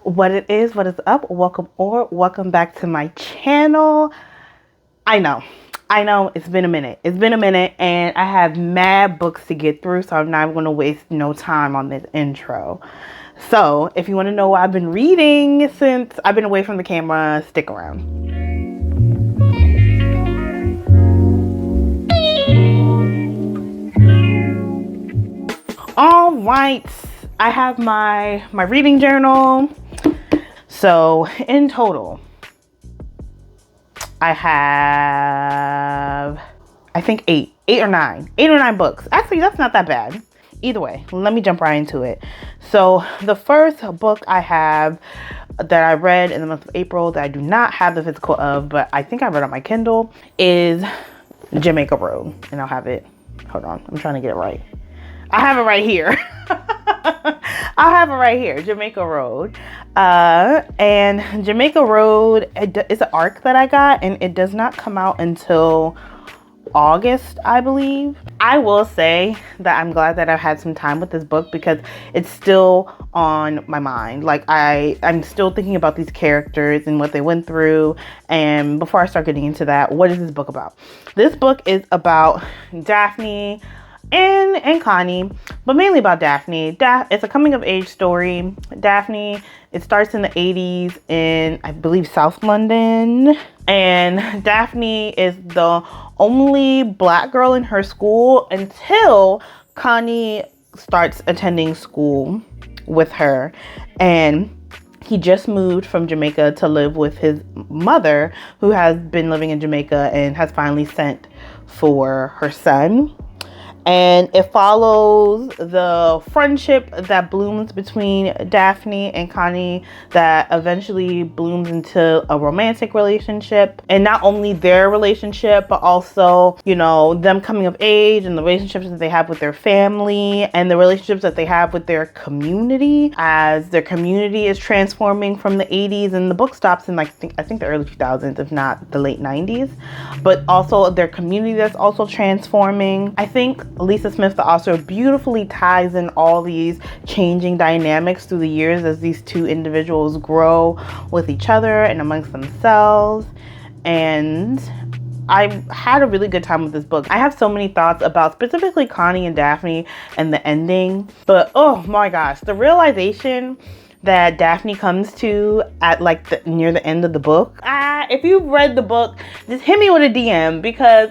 What it is, what is up, welcome back to my channel. I know it's been a minute. And I have mad books to get through, so I'm not going to waste no time on this intro. So if you want to know what I've been reading since I've been away from the camera, stick around. All right, I have my reading journal. So in total, I have, I think eight or nine books. Actually, that's not that bad. Either way, let me jump right into it. So the first book I have that I read in the month of April that I do not have the physical of, but I think I read on my Kindle, is Jamaica Road. And I'll have it, hold on, I'm trying to get it right. I have it right here. Jamaica Road. And Jamaica Road is an arc that I got, and it does not come out until August, I believe. I will say that I'm glad that I've had some time with this book because it's still on my mind. Like I'm still thinking about these characters and what they went through. And before I start getting into that, what is this book about? This book is about Daphne and Connie, but mainly about Daphne. It's a coming of age story. Daphne, it starts in the 80s in, I believe, South London. And Daphne is the only black girl in her school until Connie starts attending school with her. And he just moved from Jamaica to live with his mother, who has been living in Jamaica and has finally sent for her son. And it follows the friendship that blooms between Daphne and Connie that eventually blooms into a romantic relationship. And not only their relationship, but also, you know, them coming of age and the relationships that they have with their family and the relationships that they have with their community as their community is transforming from the 80s. And the book stops in I think the early 2000s, if not the late 90s. But also their community that's also transforming. I think Lisa Smith, the author, beautifully ties in all these changing dynamics through the years as these two individuals grow with each other and amongst themselves. And I had a really good time with this book. I have so many thoughts about specifically Connie and Daphne and the ending. But oh my gosh, the realization that Daphne comes to at near the end of the book. If you've read the book, just hit me with a DM, because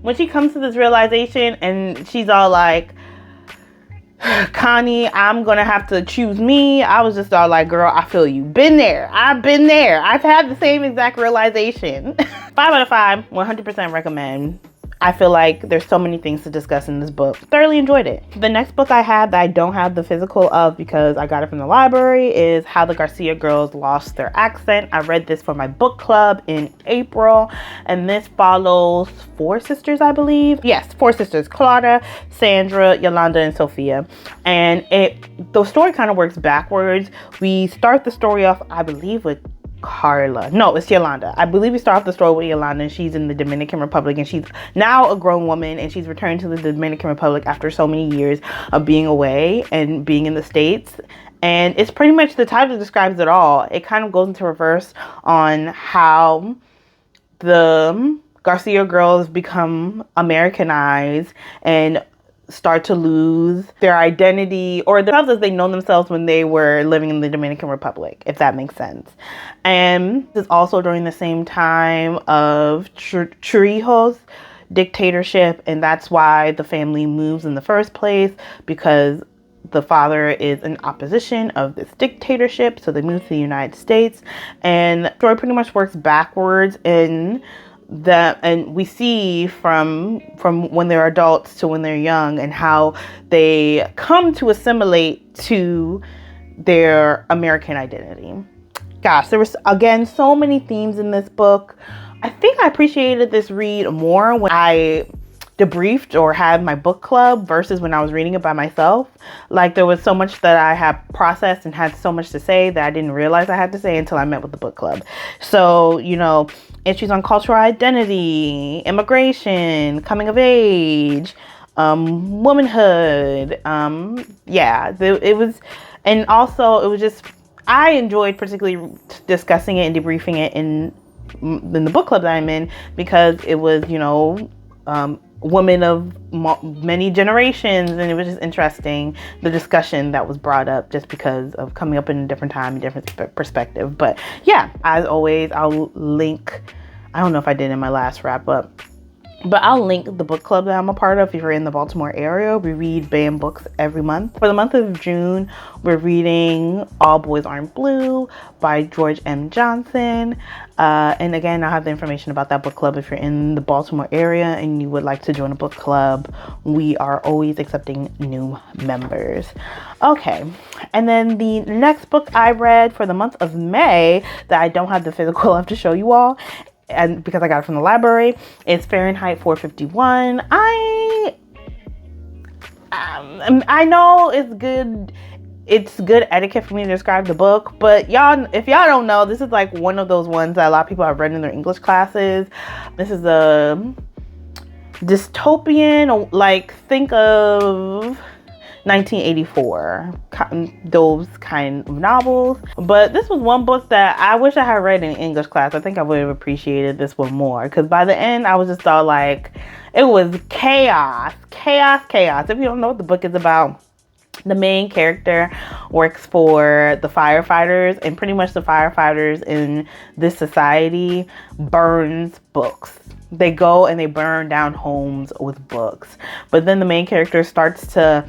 when she comes to this realization and she's all like, Connie, I'm gonna have to choose me. I was just all like, girl, I feel you. I've been there. I've had the same exact realization. 5 out of 5, 100% recommend. I feel like there's so many things to discuss in this book. Thoroughly enjoyed it. The next book I have that I don't have the physical of because I got it from the library is How the Garcia Girls Lost Their Accent. I read this for my book club in April, and this follows 4 sisters, I believe. Yes, 4 sisters: Claudia, Sandra, Yolanda, and Sophia. And the story kind of works backwards. We start the story off, I believe, with Carla. No, it's Yolanda. I believe we start off the story with Yolanda, and she's in the Dominican Republic, and she's now a grown woman, and she's returned to the Dominican Republic after so many years of being away and being in the States. And it's pretty much, the title describes it all. It kind of goes into reverse on how the Garcia girls become Americanized and start to lose their identity or themselves as they know themselves when they were living in the Dominican Republic, if that makes sense. And this is also during the same time of Trujillo's dictatorship, and that's why the family moves in the first place, because the father is in opposition of this dictatorship, so they move to the United States. And the story pretty much works backwards in that, and we see from when they're adults to when they're young and how they come to assimilate to their American identity. Gosh, there was again so many themes in this book. I think I appreciated this read more when I debriefed or had my book club versus when I was reading it by myself. Like, there was so much that I had processed and had so much to say that I didn't realize I had to say until I met with the book club. So, you know, issues on cultural identity, immigration, coming of age, womanhood. It was, and also it was just I enjoyed particularly discussing it and debriefing it in the book club that I'm in, because it was, you know, women of many generations, and it was just interesting, the discussion that was brought up, just because of coming up in a different time and different perspective. But yeah, as always, I'll link, I don't know if I did in my last wrap up, but I'll link the book club that I'm a part of. If you're in the Baltimore area, we read BAM books every month. For the month of June, we're reading All Boys Aren't Blue by George M. Johnson. And again, I'll have the information about that book club if you're in the Baltimore area and you would like to join a book club. We are always accepting new members. Okay, and then the next book I read for the month of May that I don't have the physical of to show you all, and because I got it from the library, it's Fahrenheit 451. I know it's good. It's good etiquette for me to describe the book, but y'all, if y'all don't know, this is like one of those ones that a lot of people have read in their English classes. This is a dystopian, like think of 1984, those kind of novels. But this was one book that I wish I had read in English class. I think I would have appreciated this one more, because by the end I was just all like, it was chaos. If you don't know what the book is about, the main character works for the firefighters, and pretty much the firefighters in this society burns books. They go and they burn down homes with books. But then the main character starts to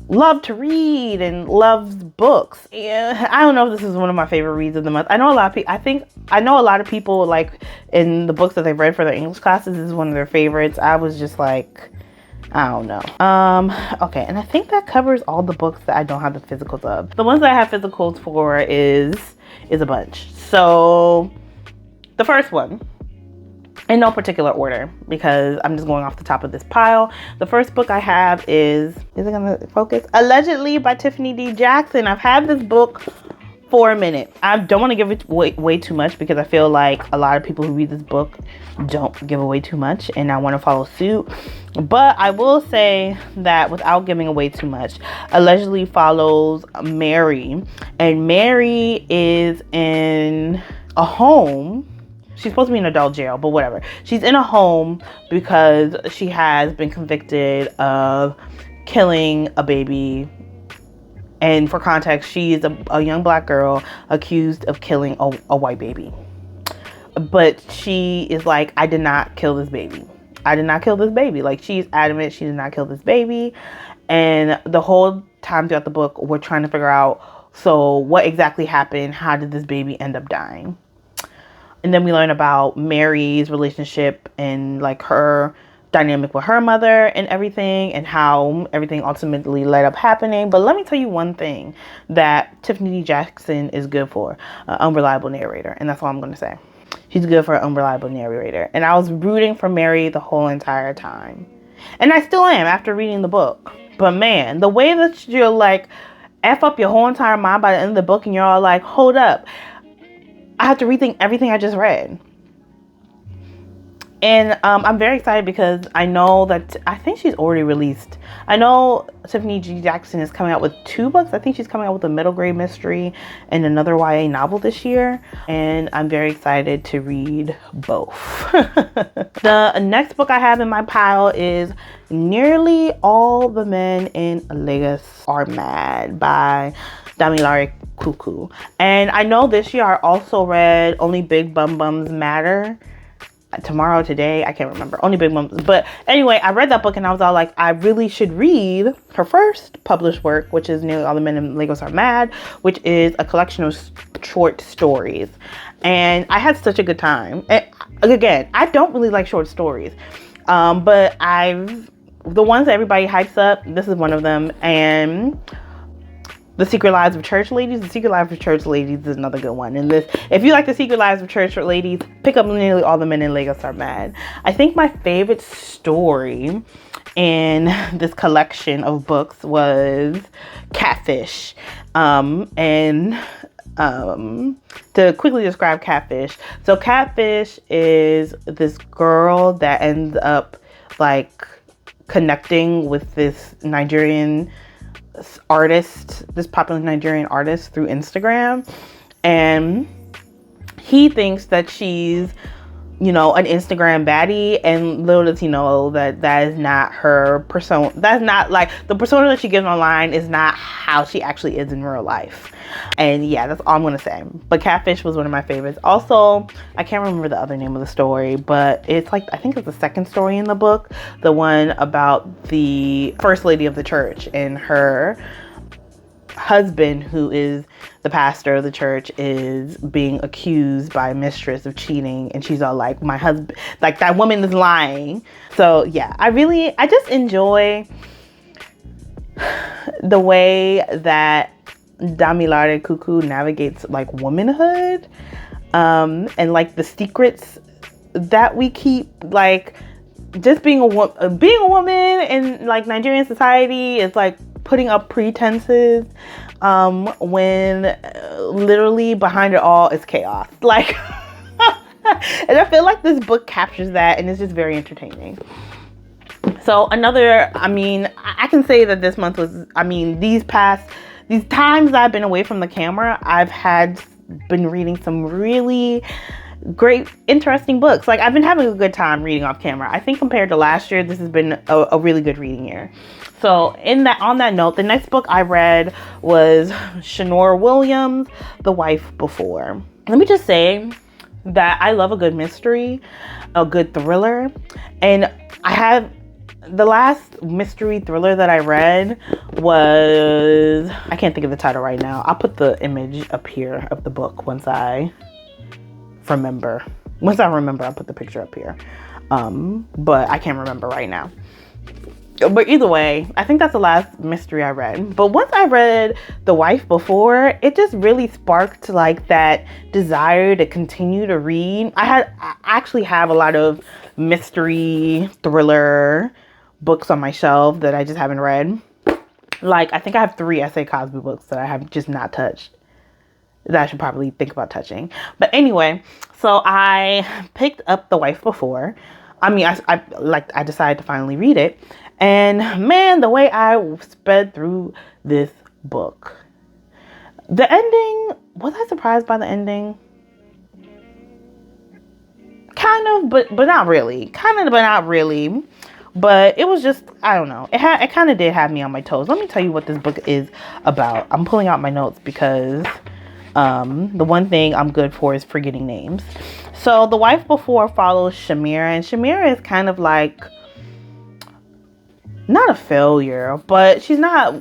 love to read and loves books. Yeah, I don't know if this is one of my favorite reads of the month. I know a lot of people, I know a lot of people, like, in the books that they've read for their English classes, this is one of their favorites. I was just like, I don't know. Okay, and I think that covers all the books that I don't have the physicals of. The ones that I have physicals for is a bunch. So the first one, in no particular order, because I'm just going off the top of this pile. The first book I have is it gonna focus? Allegedly by Tiffany D. Jackson. I've had this book for a minute. I don't want to give it way too much, because I feel like a lot of people who read this book don't give away too much, and I want to follow suit. But I will say that without giving away too much, Allegedly follows Mary, and Mary is in a home. She's supposed to be in adult jail, but whatever. She's in a home because she has been convicted of killing a baby. And for context, she is a young black girl accused of killing a white baby. But she is like, I did not kill this baby. I did not kill this baby. Like, she's adamant she did not kill this baby. And the whole time throughout the book, we're trying to figure out, so what exactly happened? How did this baby end up dying? And then we learn about Mary's relationship and like her dynamic with her mother and everything, and how everything ultimately led up happening. But let me tell you one thing that Tiffany D. Jackson is good for: unreliable narrator. And that's all I'm going to say. She's good for an unreliable narrator. And I was rooting for Mary the whole entire time. And I still am after reading the book. But man, the way that you're like F up your whole entire mind by the end of the book, and you're all like, hold up, I have to rethink everything I just read. And I'm very excited because I know that I think she's already released. I know Tiffany G. Jackson is coming out with 2 books. I think she's coming out with a middle grade mystery and another YA novel this year. And I'm very excited to read both. The next book I have in my pile is Nearly All the Men in Lagos Are Mad by Damilare Kuku. And I know this year I also read Only Big Bum Bums Matter. Today, I can't remember. Only Big Bums. But anyway, I read that book and I was all like, I really should read her first published work, which is Nearly All the Men in Lagos Are Mad, which is a collection of short stories. And I had such a good time. And again, I don't really like short stories. But the ones that everybody hypes up, this is one of them. And The Secret Lives of Church Ladies. The Secret Lives of Church Ladies is another good one. And this, if you like The Secret Lives of Church Ladies, pick up Nearly All the Men in Lagos Are Mad. I think my favorite story in this collection of books was Catfish. To quickly describe Catfish. So Catfish is this girl that ends up like connecting with this Nigerian artist, this popular Nigerian artist through Instagram. And he thinks that she's, you know, an Instagram baddie, and little does he know that that is not her persona. That's not like the persona that she gives online is not how she actually is in real life. And yeah, that's all I'm gonna say. But Catfish was one of my favorites. Also, I can't remember the other name of the story, but it's like, I think it's the second story in the book, the one about the first lady of the church and her husband, who is the pastor of the church, is being accused by a mistress of cheating, and she's all like, my husband, like, that woman is lying. So yeah, I just enjoy the way that Damilare Kuku navigates like womanhood, and like the secrets that we keep, like just being a woman in like Nigerian society is like putting up pretenses, when literally behind it all is chaos. Like, and I feel like this book captures that, and it's just very entertaining. So another, I mean, I can say that this month was, I mean, these times I've been away from the camera, I've been reading some really great, interesting books. Like, I've been having a good time reading off camera. I think compared to last year, this has been a really good reading year. So on that note, the next book I read was Shanora Williams' The Wife Before. Let me just say that I love a good mystery, a good thriller. And the last mystery thriller that I read was, I can't think of the title right now. I'll put the image up here of the book once I remember. I'll put the picture up here. But I can't remember right now. But either way, I think that's the last mystery I read. But once I read The Wife Before, it just really sparked like that desire to continue to read. I actually have a lot of mystery thriller books on my shelf that I just haven't read. Like, I think I have 3 S.A. Cosby books that I have just not touched, that I should probably think about touching. But anyway, so I picked up The Wife Before. I mean, I decided to finally read it. And man, the way I sped through this book. The ending, was I surprised by the ending? Kind of, but not really. Kind of, but not really. But it was just, I don't know. It kind of did have me on my toes. Let me tell you what this book is about. I'm pulling out my notes because the one thing I'm good for is forgetting names. So The Wife Before follows Shamira, and Shamira is kind of like, not a failure, but she's not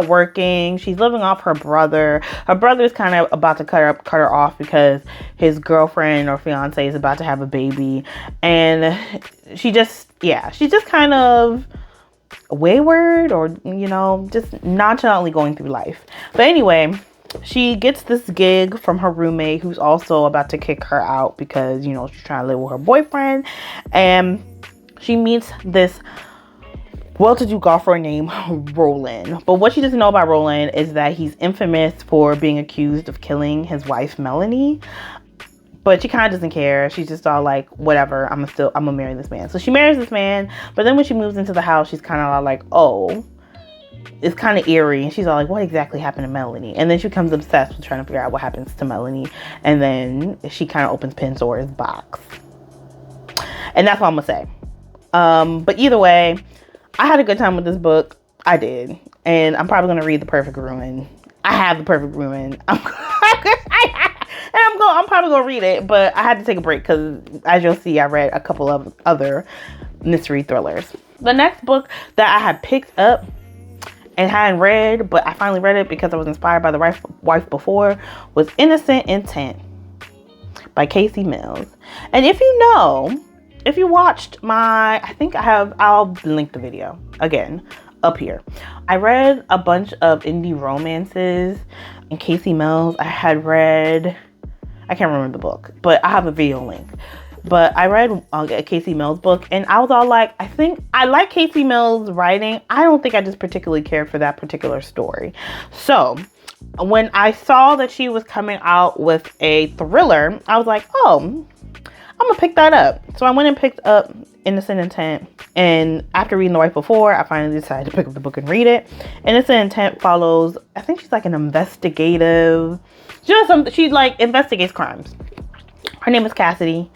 working. She's living off her brother. Her brother is kind of about to cut her off because his girlfriend or fiance is about to have a baby. And she's just kind of wayward, or, you know, just nonchalantly going through life. But anyway, she gets this gig from her roommate, who's also about to kick her out because, you know, she's trying to live with her boyfriend. And she meets this well-to-do golfer named Roland. But what she doesn't know about Roland is that he's infamous for being accused of killing his wife, Melanie. But she kind of doesn't care. She's just all like, whatever, I'm gonna marry this man. So she marries this man. But then when she moves into the house, she's kind of like, oh, it's kind of eerie. And she's all like, what exactly happened to Melanie? And then she becomes obsessed with trying to figure out what happens to Melanie. And then she kind of opens Pandora's box. And that's what I'm gonna say. But either way, I had a good time with this book. I did. And I'm probably going to read The Perfect Ruin. I have The Perfect Ruin. I'm probably going to read it, but I had to take a break because, as you'll see, I read a couple of other mystery thrillers. The next book that I had picked up and hadn't read, but I finally read it because I was inspired by The Wife Before, was Innocent Intent by Casey Mills. And if you watched I'll link the video again up here. I read a bunch of indie romances and Casey Mills. I can't remember the book, but I have a video link. But I read a Casey Mills book, and I was all like, I think I like Casey Mills' writing. I don't think I just particularly cared for that particular story. So when I saw that she was coming out with a thriller, I was like, oh, I'm gonna pick that up. So I went and picked up Innocent Intent, and after reading The Wife Before, I finally decided to pick up the book and read it. Innocent Intent follows, I think she's like an investigative, she like investigates crimes. Her name is Cassidy.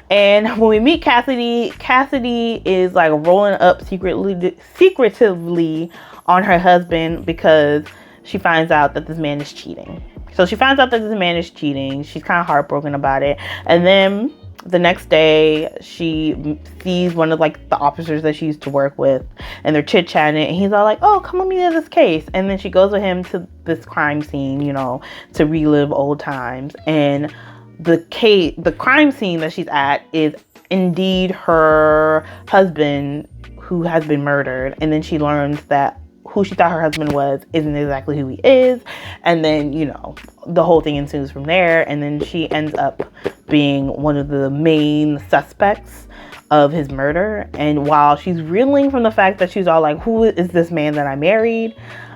And when we meet Cassidy, Cassidy is like rolling up secretively on her husband because she finds out that this man is cheating. So she finds out that this man is cheating. She's kind of heartbroken about it. And then the next day, she sees one of like the officers that she used to work with, and they're chit-chatting, and he's all like, oh, come with me to this case. And then she goes with him to this crime scene, you know, to relive old times. And the crime scene that she's at is indeed her husband who has been murdered. And then she learns that who she thought her husband was isn't exactly who he is. And then, you know, the whole thing ensues from there. And then she ends up being one of the main suspects of his murder. And while she's reeling from the fact that she's all like, who is this man that I married?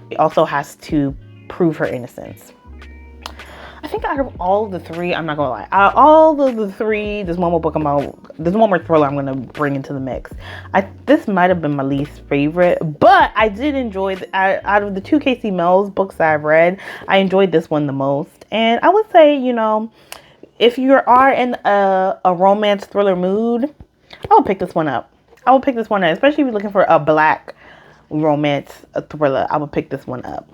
She also has to prove her innocence. I think out of all of the three, I'm not gonna lie, out of all of the three, there's one more thriller I'm gonna bring into the mix. This might have been my least favorite, but I did enjoy out of the two Casey Mel's books that I've read, I enjoyed this one the most. And I would say, you know, if you are in a romance thriller mood, I would pick this one up. Especially if you're looking for a black romance thriller. I would pick this one up.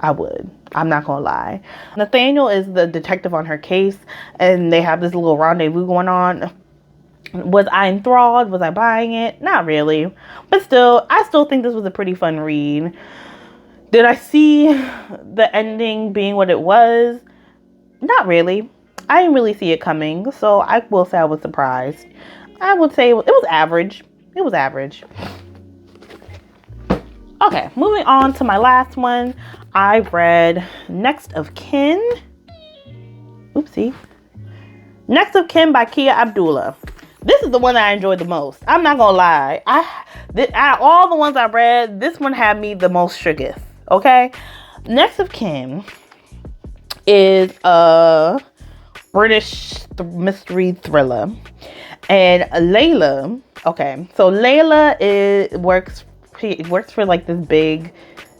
I would. I'm not gonna lie. Nathaniel is the detective on her case, and they have this little rendezvous going on. Was I enthralled? Was I buying it? Not really. But still, I still think this was a pretty fun read. Did I see the ending being what it was? Not really. I didn't really see it coming, so I will say I was surprised. I would say it was average. It was average. Okay, moving on to my last one. I read Next of Kin. Oopsie. Next of Kin by Kia Abdullah. This is the one that I enjoyed the most. I'm not gonna lie. Out of all the ones I read, this one had me the most shooketh. Okay? Next of Kin is a British mystery thriller. And Layla, okay, so Layla works for like this big,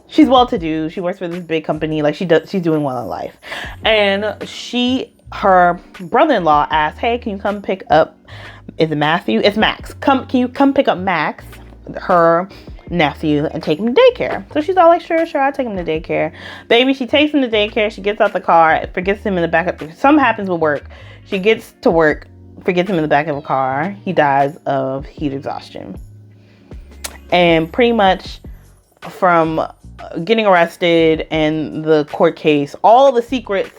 she's well-to-do, she works for this big company, like she's doing well in life. And her brother-in-law asked, hey, can you come pick up, is it Matthew? It's Max. Can you come pick up Max, her nephew, and take him to daycare? So she's all like, sure, I'll take him to daycare. Baby, she takes him to daycare, she gets out the car, forgets him in the back of, something happens with work. She gets to work, forgets him in the back of a car. He dies of heat exhaustion. And pretty much from getting arrested and the court case, all the secrets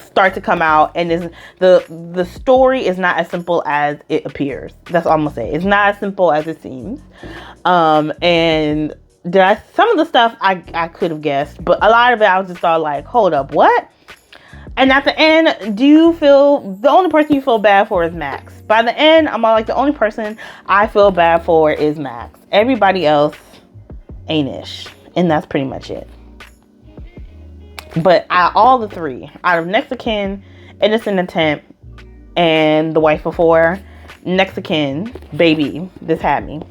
start to come out, and the story is not as simple as it appears. That's all I'm gonna say. It's not as simple as it seems. And some of the stuff I could have guessed, but a lot of it I was just all like, hold up, what? And at the end, the only person you feel bad for is Max. By the end, I'm all like, the only person I feel bad for is Max. Everybody else ain't ish. And that's pretty much it. But all the three, out of Next of Kin, Innocent Intent, and The Wife Before, Next of Kin, baby, this had me.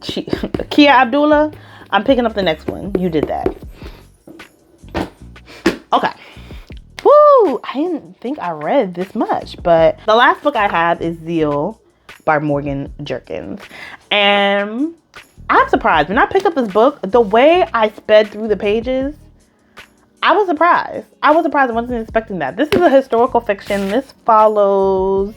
Kia Abdullah, I'm picking up the next one. You did that. Okay. Woo! I didn't think I read this much, but the last book I have is Zeal by Morgan Jerkins. And I'm surprised. When I picked up this book, the way I sped through the pages, I was surprised. I wasn't expecting that. This is a historical fiction. This follows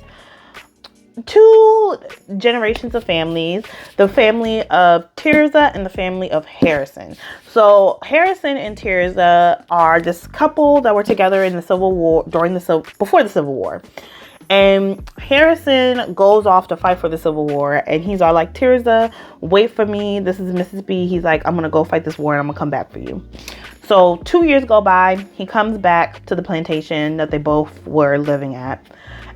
2 generations of families, the family of Tirza and the family of Harrison. So Harrison and Tirza are this couple that were together in the Civil War, before the Civil War. And Harrison goes off to fight for the Civil War, and he's all like, Tirza, wait for me. This is Mississippi. He's like, I'm gonna go fight this war and I'm gonna come back for you. So 2 years go by. He comes back to the plantation that they both were living at,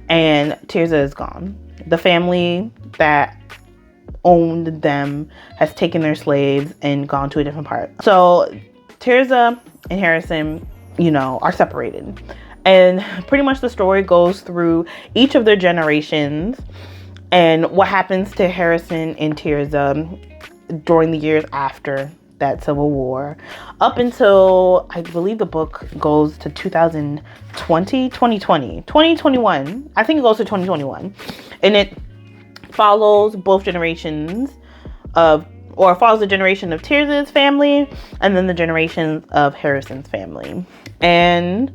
and Tirza is gone. The family that owned them has taken their slaves and gone to a different part. So Tirza and Harrison, are separated. And pretty much the story goes through each of their generations and what happens to Harrison and Tirza during the years after that Civil War, up until I believe the book goes to 2021. I think it goes to 2021, and it follows both generations follows the generation of Tirza's family and then the generation of Harrison's family. And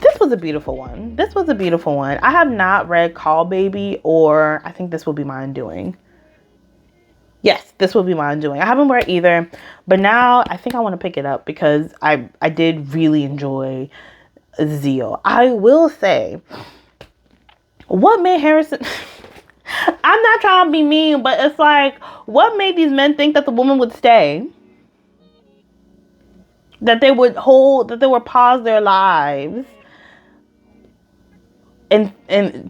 this was a beautiful one. I have not read Call Baby, or I think this will be my undoing. Yes, this will be my undoing. I haven't read either, but now I think I want to pick it up because I did really enjoy Zeal. I will say, what made Harrison... I'm not trying to be mean, but it's like, what made these men think that the woman would stay? That they would pause their lives and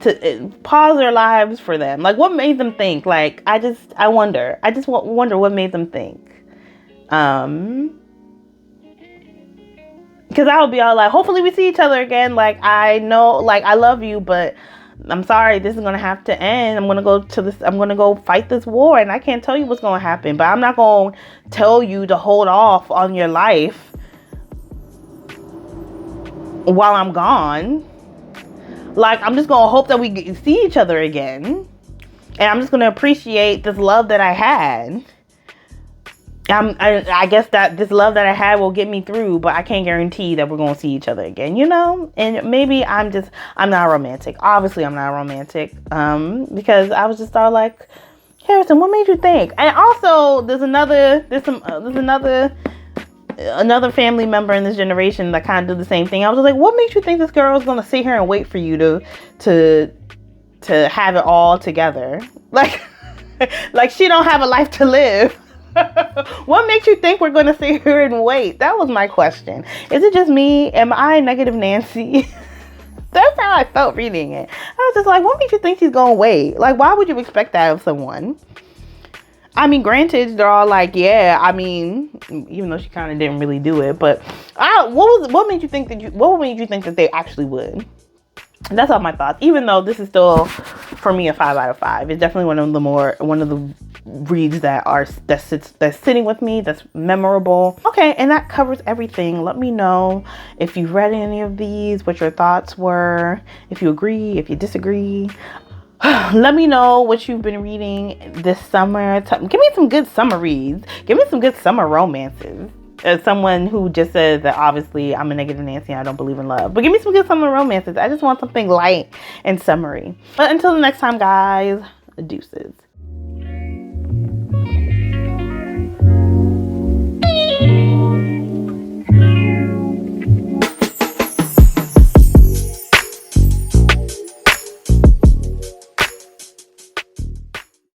to pause their lives for them. Like, what made them think? Like, I wonder what made them think. Because I would be all like, hopefully we see each other again. Like, I know, like, I love you, but I'm sorry, this is going to have to end. I'm going to go fight this war, and I can't tell you what's going to happen, but I'm not going to tell you to hold off on your life while I'm gone. Like, I'm just going to hope that we see each other again. And I'm just going to appreciate this love that I had. I guess that this love that I had will get me through, but I can't guarantee that we're going to see each other again, you know? And maybe I'm not romantic. Obviously, I'm not romantic. Because I was just all like, Harrison, what made you think? And also, there's another family member in this generation that kind of did the same thing. I was just like, what makes you think this girl is going to sit here and wait for you to have it all together? Like, like she don't have a life to live. What makes you think we're going to sit here and wait? That was my question. Is it just me? Am I negative Nancy? That's how I felt reading it. I was just like, what makes you think she's going to wait? Like, why would you expect that of someone? I mean, granted, they're all like, yeah, I mean, even though she kind of didn't really do it, but what made you think that they actually would? That's all my thoughts. Even though this is still, for me, a 5 out of 5. It's definitely one of the reads that's sitting with me, that's memorable. Okay, and that covers everything. Let me know if you've read any of these, what your thoughts were, if you agree, if you disagree. Let me know what you've been reading this summer. Give me some good summer reads. Give me some good summer romances. As someone who just says that obviously I'm a negative Nancy and I don't believe in love. But give me some good summer romances. I just want something light and summery. But until the next time, guys, deuces.